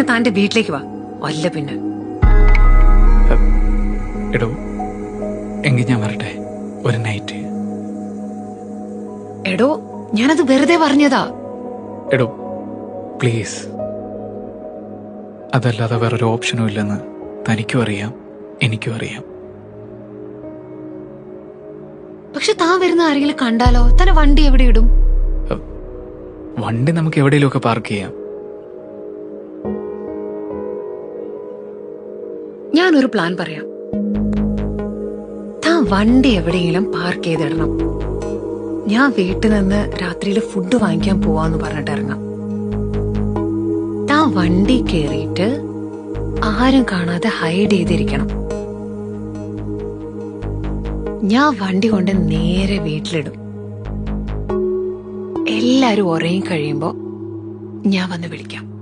താന്റെ വീട്ടിലേക്ക് വാ. വല്ല പിന്നെ എടോ, എങ്കിൽ ഞാൻ വരട്ടെ ഒരു നൈറ്റ്. എടോ, ഞാനത് വെറുതെ പറഞ്ഞതാ. എടോ പ്ലീസ്, അതല്ലാതെ വേറൊരു ഓപ്ഷനും ഇല്ലെന്ന് തനിക്കും അറിയാം, എനിക്കും അറിയാം. പക്ഷെ താൻ വരുന്ന ആരെങ്കിലും കണ്ടാലോ? തന്നെ വണ്ടി എവിടെ ഇടും? വണ്ടി നമുക്ക് എവിടെയെങ്കിലുമൊക്കെ പാർക്ക് ചെയ്യാം. ഞാനൊരു പ്ലാൻ പറയാം. താൻ വണ്ടി എവിടെയെങ്കിലും പാർക്ക് ചെയ്തിടണം. ഞാൻ വീട്ടിൽ നിന്ന് രാത്രിയിൽ ഫുഡ് വാങ്ങിക്കാൻ പോവാന്ന് പറഞ്ഞിട്ട് ഇറങ്ങാം. താൻ വണ്ടി കേറിയിട്ട് ആരും കാണാതെ ഹൈഡ് ചെയ്തിരിക്കണം. ഞാൻ വണ്ടി കൊണ്ട് നേരെ വീട്ടിലിടും. എല്ലാരും ഉറങ്ങി കഴിയുമ്പോ ഞാൻ വന്ന് വിളിക്കാം.